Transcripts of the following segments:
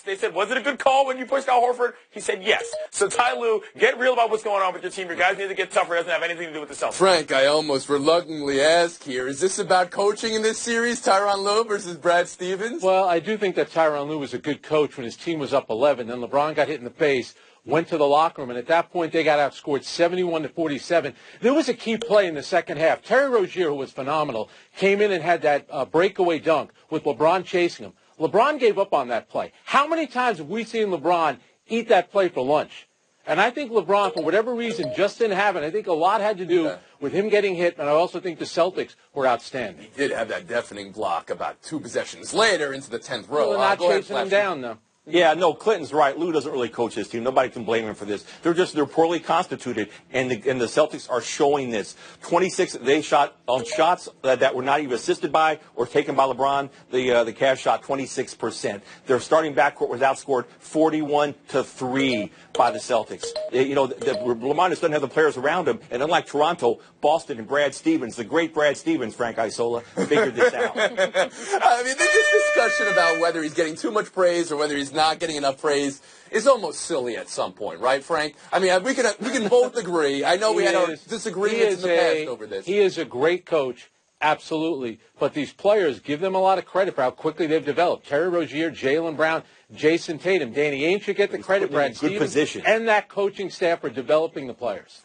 They said, was it a good call when you pushed Al Horford? He said yes. So Ty Lue, get real about what's going on with your team. Your guys need to get tougher. It doesn't have anything to do with the Celtics. Frank, I almost reluctantly ask here, is this about coaching in this series, Tyronn Lue versus Brad Stevens? Well, I do think that Tyronn Lue was a good coach when his team was up 11. Then LeBron got hit in the face, went to the locker room, and at that point they got outscored 71-47. There was a key play in the second half. Terry Rozier, who was phenomenal, came in and had that breakaway dunk with LeBron chasing him. LeBron gave up on that play. How many times have we seen LeBron eat that play for lunch? And I think LeBron, for whatever reason, just didn't have it. I think a lot had to do with him getting hit, and I also think the Celtics were outstanding. He did have that deafening block about 2 possessions later into the 10th row. Well, they're not chasing him down, though. Yeah, no, Clinton's right. Lue doesn't really coach his team. Nobody can blame him for this. They're poorly constituted, and the Celtics are showing this. 26, they shot on shots that were not even assisted by or taken by LeBron. The Cavs shot 26%. Their starting backcourt was outscored 41-3 by the Celtics. LeBron just doesn't have the players around him, and unlike Toronto, Boston and Brad Stevens, the great Brad Stevens, Frank Isola, figured this out. I mean, this discussion about whether he's getting too much praise or whether he's not getting enough praise is almost silly at some point, right, Frank? I mean, we can both agree. I know we had our disagreements in the past over this. He is a great coach, absolutely. But these players, give them a lot of credit for how quickly they've developed. Terry Rozier, Jaylen Brown, Jason Tatum, Danny Ainge should get the credit, Brad Stevens, and that coaching staff for developing the players.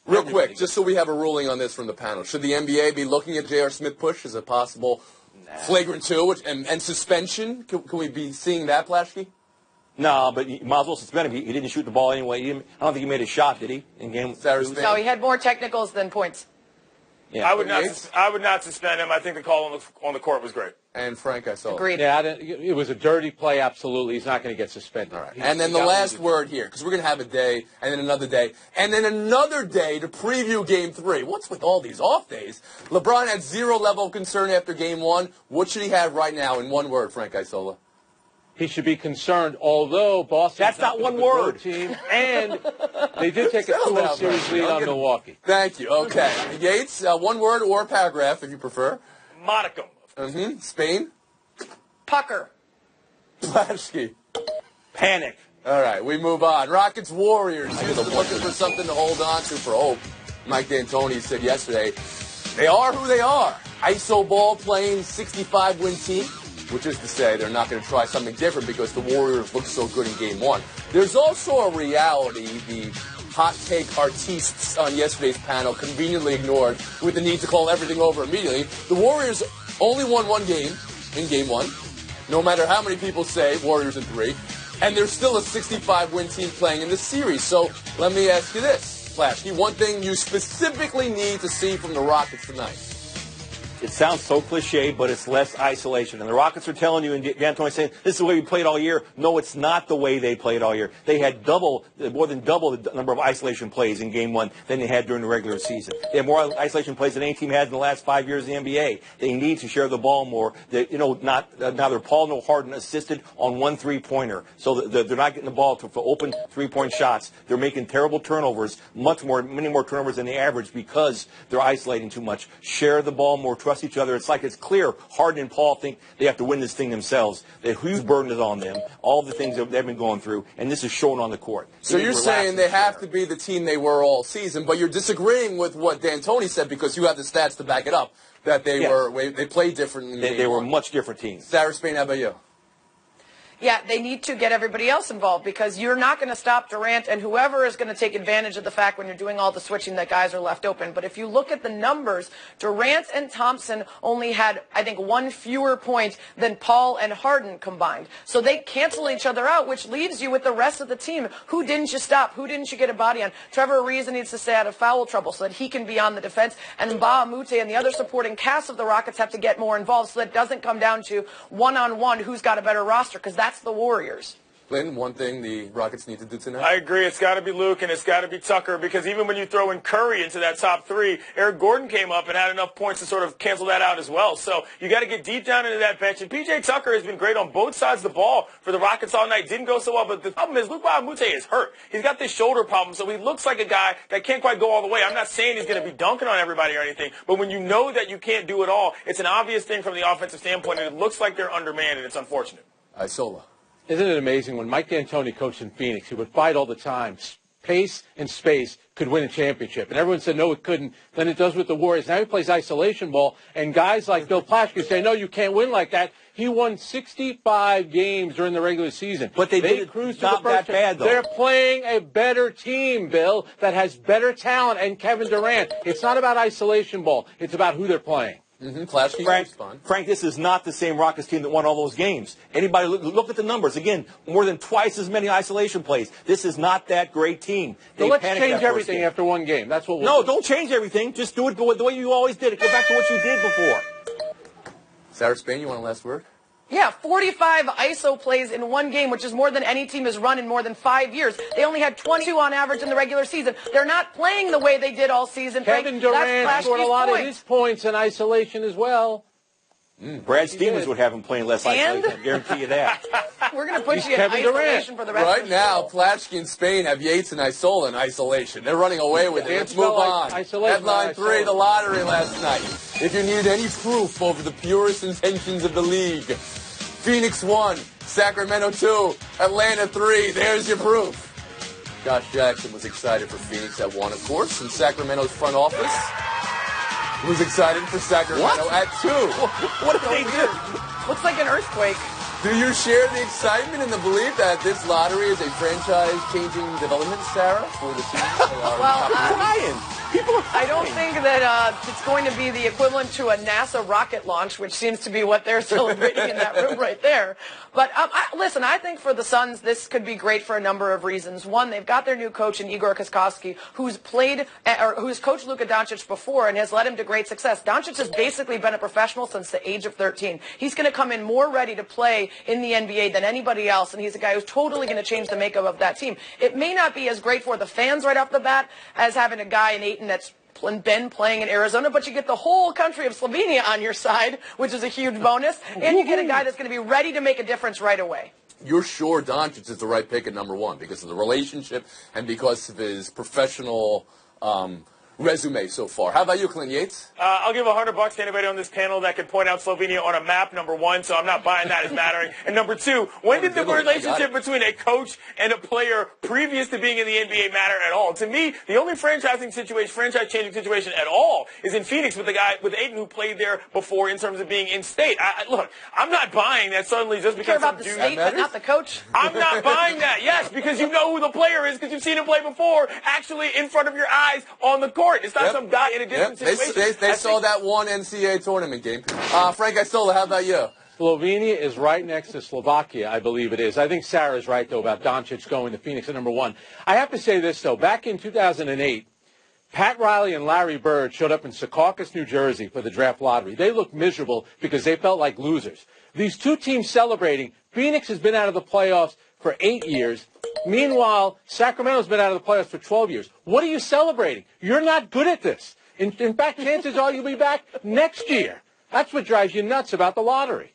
Real quick, just so we have a ruling on this from the panel, should the NBA be looking at J.R. Smith push as a possible flagrant 2 and suspension? Can we be seeing that, Plashke? No, but you might as well suspend him. He didn't shoot the ball anyway. I don't think he made a shot, did he? In game. No, he had more technicals than points. Yeah. I would not suspend him. I think the call on the court was great. And Frank, I saw. Agreed. Yeah, it was a dirty play. Absolutely, he's not going to get suspended. All right. And then the last word here, because we're going to have a day, and then another day, and then another day to preview Game 3. What's with all these off days? LeBron had 0 level of concern after Game 1. What should he have right now in one word, Frank Isola? He should be concerned, although Boston. That's not one word. Team, and they did take a 2-0 series lead on Milwaukee. Thank you. Okay. Yates, one word or a paragraph, if you prefer. Modicum. Spain? Pucker. Plashke. Panic. All right, we move on. Rockets Warriors. Houston looking for something to hold on to for hope. Mike D'Antoni said yesterday, they are who they are. ISO ball playing 65-win team. Which is to say they're not going to try something different because the Warriors looked so good in Game 1. There's also a reality the hot take artistes on yesterday's panel conveniently ignored with the need to call everything over immediately. The Warriors only won 1 game in Game 1, no matter how many people say Warriors in 3, and they're still a 65-win team playing in this series. So let me ask you this, Plashke, one thing you specifically need to see from the Rockets tonight. It sounds so cliche, but it's less isolation. And the Rockets are telling you, and D'Antoni's saying, this is the way we played all year. No, it's not the way they played all year. They had more than double the number of isolation plays in Game 1 than they had during the regular season. They had more isolation plays than any team had in the last 5 years in the NBA. They need to share the ball more. Neither Paul nor Harden assisted on 1 3-pointer. So they're not getting the ball for open 3-point shots. They're making terrible turnovers, many more turnovers than the average because they're isolating too much. Share the ball more. Trust each other. It's clear Harden and Paul think they have to win this thing themselves. The huge burden is on them. All the things that they've been going through, and this is shown on the court. So you're saying they have to be the team they were all season, but you're disagreeing with what D'Antoni said because you have the stats to back it up that they played differently. They were a much different team. Sarah Spain, how about you? Yeah, they need to get everybody else involved because you're not going to stop Durant and whoever is going to take advantage of the fact when you're doing all the switching that guys are left open. But if you look at the numbers, Durant and Thompson only had, I think, 1 fewer point than Paul and Harden combined. So they cancel each other out, which leaves you with the rest of the team. Who didn't you stop? Who didn't you get a body on? Trevor Ariza needs to stay out of foul trouble so that he can be on the defense. And Mbah a Moute and the other supporting cast of the Rockets have to get more involved so that it doesn't come down to one-on-one who's got a better roster because that's the Warriors. Lynn, one thing the Rockets need to do tonight? I agree. It's got to be Luke and it's got to be Tucker because even when you throw in Curry into that top 3, Eric Gordon came up and had enough points to sort of cancel that out as well. So you got to get deep down into that bench. And P.J. Tucker has been great on both sides of the ball for the Rockets all night. Didn't go so well, but the problem is Mbah a Moute is hurt. He's got this shoulder problem, so he looks like a guy that can't quite go all the way. I'm not saying he's going to be dunking on everybody or anything, but when you know that you can't do it all, it's an obvious thing from the offensive standpoint, and it looks like they're undermanned, and it's unfortunate. Isola. Isn't it amazing when Mike D'Antoni coached in Phoenix, he would fight all the time. Pace and space could win a championship. And everyone said, no, it couldn't. Then it does with the Warriors. Now he plays isolation ball. And guys like Bill Plaschke say, no, you can't win like that. He won 65 games during the regular season. But they cruised not to the that first. bad, though. They're playing a better team, Bill, that has better talent. And Kevin Durant. It's not about isolation ball. It's about who they're playing. Frank, this is not the same Rockets team that won all those games. Anybody look at the numbers. Again, more than twice as many isolation plays. This is not that great team. So let's change everything after one game. That's what we'll do. Don't change everything. Just do it the way you always did it. Go back to what you did before. Sarah Spain, you want a last word? Yeah, 45 ISO plays in one game, which is more than any team has run in more than 5 years. They only had 22 on average in the regular season. They're not playing the way they did all season. Kevin Durant scored a lot of his points in isolation as well. Brad Stevens would have him playing less isolation. I guarantee you that. We're going to put you in Kevin isolation Durant. for the rest of the Right now, show. Plaschke and Spain have Yates and Isola in isolation. They're running away with it. Let's move on. Headline 3, the lottery last night. If you needed any proof over the purest intentions of the league, Phoenix 1, Sacramento 2, Atlanta 3. There's your proof. Josh Jackson was excited for Phoenix at 1, of course, and Sacramento's front office was excited for Sacramento at 2. What did they do? Looks like an earthquake. Do you share the excitement and the belief that this lottery is a franchise-changing development, Sarah, for the team? I don't think that it's going to be the equivalent to a NASA rocket launch, which seems to be what they're celebrating in that room right there. But listen, I think for the Suns, this could be great for a number of reasons. One, they've got their new coach in Igor Koskowski, who's coached Luka Doncic before and has led him to great success. Doncic has basically been a professional since the age of 13. He's going to come in more ready to play in the NBA than anybody else, and he's a guy who's totally going to change the makeup of that team. It may not be as great for the fans right off the bat as having a guy in Ayton that's been playing in Arizona, but you get the whole country of Slovenia on your side, which is a huge bonus, and you get a guy that's going to be ready to make a difference right away. You're sure Doncic is the right pick at number 1 because of the relationship and because of his professional resume so far. How about you, Clint Yates? I'll give $100 to anybody on this panel that can point out Slovenia on a map, number 1, so I'm not buying that as mattering. And number 2, when did the relationship between a coach and a player previous to being in the NBA matter at all? To me, the only franchise-changing situation at all is in Phoenix with the guy, with Ayton, who played there before in terms of being in state. Look, I'm not buying that suddenly just because care about the state, but not the coach? I'm not buying that, yes, because you know who the player is because you've seen him play before, actually in front of your eyes on the court. It's not some guy in a different situation. They saw that one NCAA tournament game. Frank Isola, how about you? Slovenia is right next to Slovakia, I believe it is. I think Sarah's right, though, about Doncic going to Phoenix at number 1. I have to say this, though. Back in 2008, Pat Riley and Larry Bird showed up in Secaucus, New Jersey for the draft lottery. They looked miserable because they felt like losers. These two teams celebrating. Phoenix has been out of the playoffs for 8 years. Meanwhile, Sacramento's been out of the playoffs for 12 years. What are you celebrating? You're not good at this. In fact, chances are you'll be back next year. That's what drives you nuts about the lottery.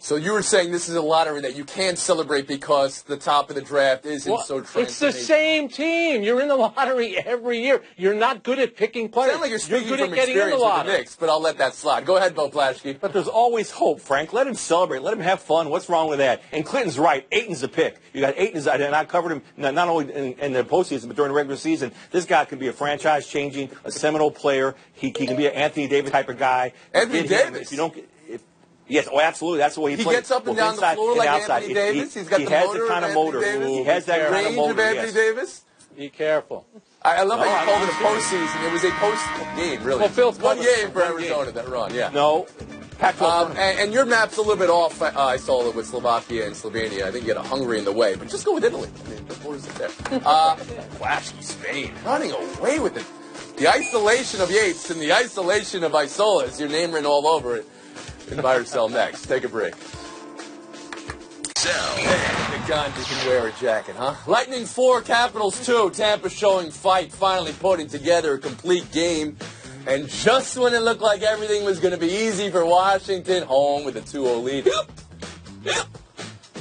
So you were saying this is a lottery that you can't celebrate because the top of the draft isn't so transformational. It's the same team. You're in the lottery every year. You're not good at picking players. Sound like you're speaking good from at getting in the experience with the lottery. Knicks, but I'll let that slide. Go ahead, Bo Plaschke. But there's always hope, Frank. Let him celebrate. Let him have fun. What's wrong with that? And Clinton's right. Ayton's the pick. You got Ayton's, and I covered him not only in the postseason, but during the regular season. This guy can be a franchise-changing, a seminal player. He can be an Anthony Davis type of guy. Anthony Davis? If you don't... Yes, absolutely. That's the way he plays. He gets up and down the floor like Anthony Davis. He's got the motor of Anthony Davis. He has that kind of motor, range of Anthony Davis. Be careful. I love how you called it a postseason. It was a post-game, really. Well, Phil, one game for Arizona that run, yeah. No. And your map's a little bit off. I saw it with Slovakia and Slovenia. I think you had a Hungary in the way, but just go with Italy. I mean, what is it there? Plaschke, Spain, running away with it. The isolation of Yates and the isolation of Isola is your name written all over it. And buy or sell next. Take a break. Sell. Man, the gun, you can wear a jacket, huh? Lightning 4, Capitals 2. Tampa showing fight, finally putting together a complete game. And just when it looked like everything was going to be easy for Washington, home with a 2-0 lead.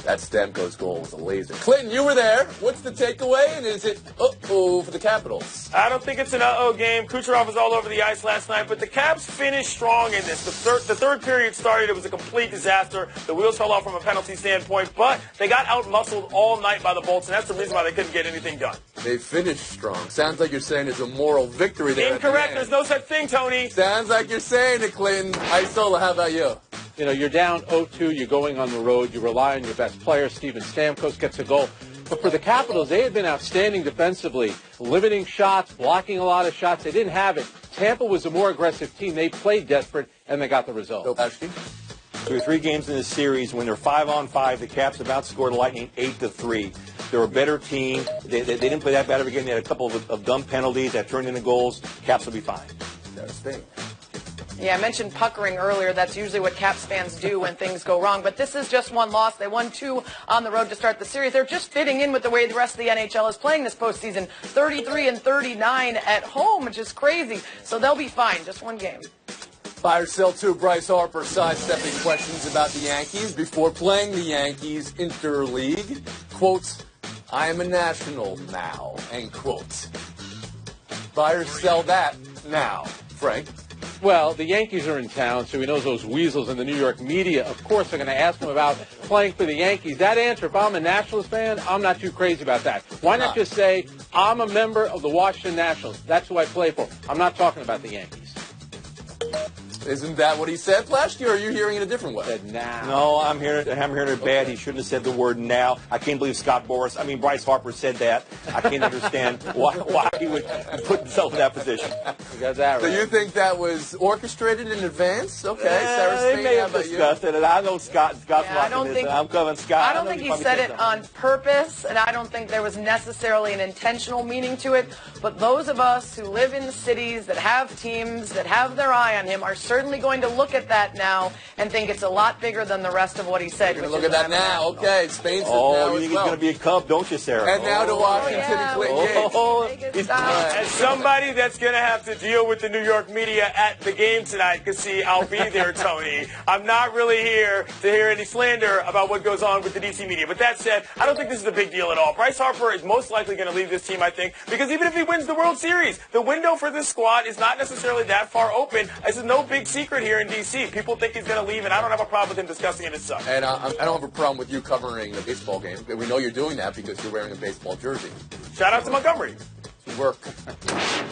That Stamkos goal was a laser. Clinton, you were there. What's the takeaway, and is it uh-oh for the Capitals? I don't think it's an uh-oh game. Kucherov was all over the ice last night, but the Caps finished strong in this. The third period started. It was a complete disaster. The wheels fell off from a penalty standpoint, but they got out-muscled all night by the Bolts, and that's the reason why they couldn't get anything done. They finished strong. Sounds like you're saying it's a moral victory there. Incorrect. There's no such thing, Tony. Sounds like you're saying it, Clinton. Isola, how about you? You know, you're down 0-2, you're going on the road, you rely on your best player. Steven Stamkos gets a goal. But for the Capitals, they had been outstanding defensively, limiting shots, blocking a lot of shots. They didn't have it. Tampa was a more aggressive team. They played desperate, and they got the result. There were 3 games in this series. When they're 5-on-5, the Caps have outscored the Lightning 8-3. They're a better team. They didn't play that bad of a game. They had a couple of dumb penalties that turned into goals. Caps will be fine. There's Spain. Yeah, I mentioned puckering earlier. That's usually what Caps fans do when things go wrong. But this is just one loss. They won 2 on the road to start the series. They're just fitting in with the way the rest of the NHL is playing this postseason. 33-39 at home, which is crazy. So they'll be fine. Just one game. Buy or sell to Bryce Harper sidestepping questions about the Yankees before playing the Yankees interleague. Quote, I am a national now, end quote. Buy or sell that now. Frank? Well, the Yankees are in town, so he knows those weasels in the New York media, of course, are going to ask him about playing for the Yankees. That answer, if I'm a Nationals fan, I'm not too crazy about that. Why not just say, I'm a member of the Washington Nationals. That's who I play for. I'm not talking about the Yankees. Isn't that what he said last year, or are you hearing it a different way? Said now. No, I'm hearing it bad. He shouldn't have said the word now. I can't believe Bryce Harper said that. I can't understand why he would put himself in that position. You got that right. So you think that was orchestrated in advance? Okay, Sarah They Spain, may how have about you? discussed it, and I know Scott's I watching this. I'm covering Scott. I don't think he said it on purpose, and I don't think there was necessarily an intentional meaning to it. But those of us who live in cities that have teams that have their eye on him are certainly going to look at that now and think it's a lot bigger than the rest of what he said. You're going to look at that now. Okay, Spain says now you as think well. he's going to be a Cub, don't you, Sarah? And now to Washington and Clinton Yates. As somebody that's going to have to deal with the New York media at the game tonight, because, see, I'll be there, Tony. I'm not really here to hear any slander about what goes on with the D.C. media. But that said, I don't think this is a big deal at all. Bryce Harper is most likely going to leave this team, I think, because even if he wins the World Series, the window for this squad is not necessarily that far open. This is no big secret here in D.C. People think he's going to leave, and I don't have a problem with him discussing it as such. And I don't have a problem with you covering the baseball game. We know you're doing that because you're wearing a baseball jersey. Shout out to Montgomery. Work.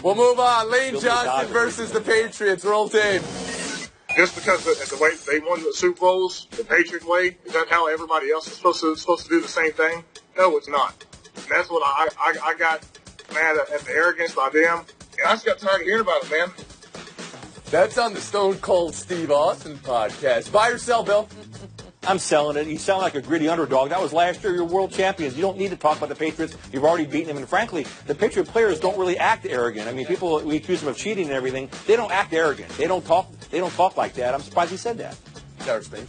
We'll move on. Lane Johnson versus the Patriots. Roll tape. Just because the way they won the Super Bowls, the Patriot way, is that how everybody else is supposed to do the same thing? No, it's not. And that's what I got mad at the arrogance by them. And I just got tired of hearing about it, man. That's on the Stone Cold Steve Austin podcast. Buy or sell, Bill? I'm selling it. You sound like a gritty underdog. That was last year. You're world champions. You don't need to talk about the Patriots. You've already beaten them. And frankly, the Patriot players don't really act arrogant. I mean, we accuse them of cheating and everything. They don't act arrogant. They don't talk like that. I'm surprised he said that. Sarah Spain.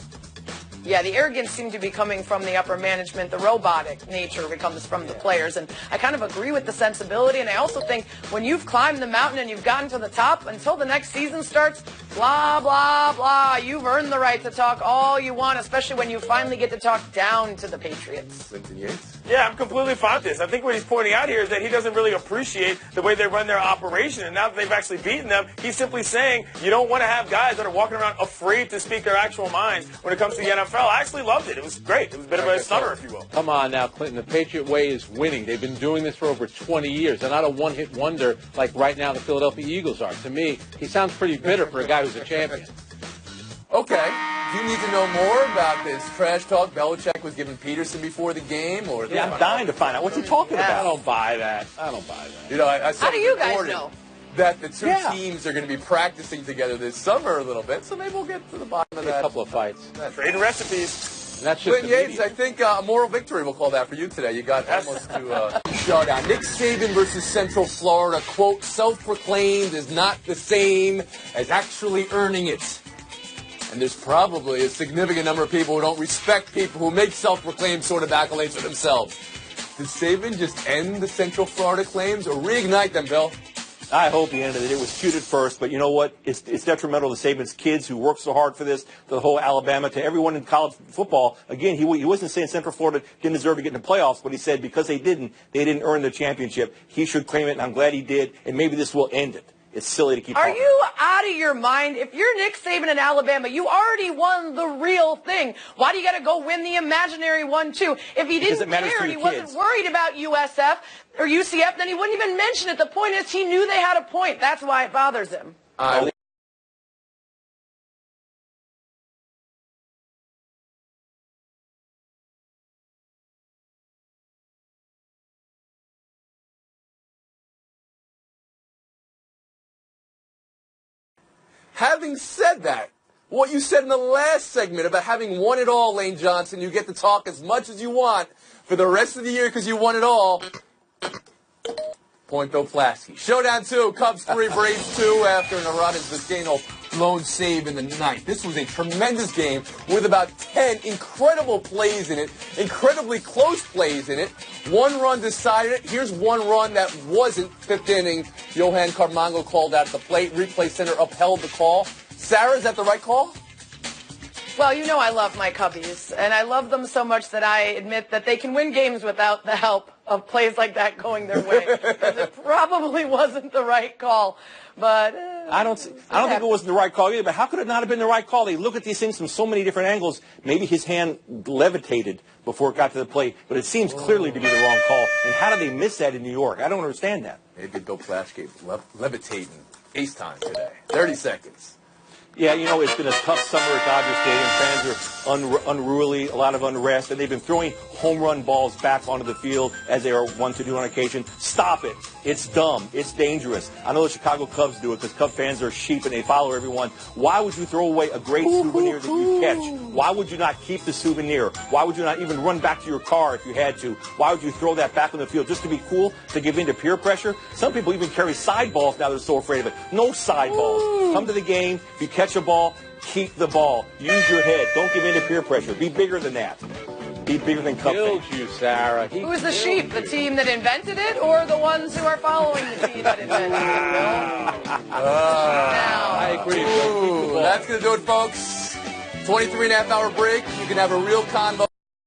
Yeah, the arrogance seemed to be coming from the upper management. The robotic nature comes from the players. And I kind of agree with the sensibility. And I also think when you've climbed the mountain and you've gotten to the top, until the next season starts, blah, blah, blah, you've earned the right to talk all you want, especially when you finally get to talk down to the Patriots. Clinton Yates. Yeah, I'm completely fine with this. I think what he's pointing out here is that he doesn't really appreciate the way they run their operation. And now that they've actually beaten them, he's simply saying you don't want to have guys that are walking around afraid to speak their actual minds when it comes to the NFL. I actually loved it. It was great. It was a bit of a stunner, if you will. Come on now, Clinton. The Patriot way is winning. They've been doing this for over 20 years. They're not a one-hit wonder like right now the Philadelphia Eagles are. To me, he sounds pretty bitter for a guy who's a champion. Okay. Do you need to know more about this trash talk Belichick was giving Peterson before the game? Or I'm dying to find out. What's he talking I about? don't buy that. I don't buy that. You know, I saw How do you guys know? that the two teams are going to be practicing together this summer a little bit, so maybe we'll get to the bottom of that. A couple of fights. Trading recipes. And that's just Clinton Yates, I think a moral victory we'll call that for you today. You got almost to shut out. Nick Saban versus Central Florida, quote, self-proclaimed is not the same as actually earning it. And there's probably a significant number of people who don't respect people who make self-proclaimed sort of accolades for themselves. Does Saban just end the Central Florida claims or reignite them, Bill? I hope he ended it. It was cute at first, but you know what? It's detrimental to Saban's kids who worked so hard for this, to the whole Alabama, to everyone in college football. Again, he wasn't saying Central Florida didn't deserve to get in the playoffs, but he said because they didn't earn the championship. He should claim it, and I'm glad he did, and maybe this will end it. It's silly to keep Are talking. you out of your mind? If you're Nick Saban in Alabama, you already won the real thing. Why do you got to go win the imaginary one, too? If he didn't care and he wasn't worried about USF or UCF, then he wouldn't even mention it. The point is he knew they had a point. That's why it bothers him. Having said that, what you said in the last segment about having won it all, Lane Johnson, you get to talk as much as you want for the rest of the year because you won it all. Point Bill Plasky. Showdown 2, Cubs 3, Braves 2 after an Aroldis Vizcaino lone save in the ninth. This was a tremendous game with about 10 incredible plays in it, incredibly close plays in it. One run decided it. Here's one run that wasn't. Fifth inning, Johan Carmango called out at the plate. Replay center upheld the call. Sarah, is that the right call? Well, you know I love my Cubbies, and I love them so much that I admit that they can win games without the help of plays like that going their way. Because it probably wasn't the right call. But I don't think it wasn't the right call either, but how could it not have been the right call? They look at these things from so many different angles. Maybe his hand levitated before it got to the plate, but it seems clearly to be the wrong call. And how did they miss that in New York? I don't understand that. Maybe Bill Plasky levitating ace time today. 30 seconds. Yeah, you know, it's been a tough summer at Dodger Stadium. Fans are unruly, a lot of unrest, and they've been throwing home run balls back onto the field as they are wont to do on occasion. Stop it. It's dumb. It's dangerous. I know the Chicago Cubs do it because Cub fans are sheep and they follow everyone. Why would you throw away a great souvenir that you catch? Why would you not keep the souvenir? Why would you not even run back to your car if you had to? Why would you throw that back on the field just to be cool, to give in to peer pressure? Some people even carry side balls now. They're so afraid of it. No side balls. Come to the game. If you catch a ball, keep the ball. Use your head. Don't give in to peer pressure. Be bigger than that. Be bigger than Cub fans. Killed you, Sarah. who's the sheep? The team that invented it or the ones who are following the team that invented it? I agree. That's going to do it, folks. 23 and a half hour break. You can have a real convo.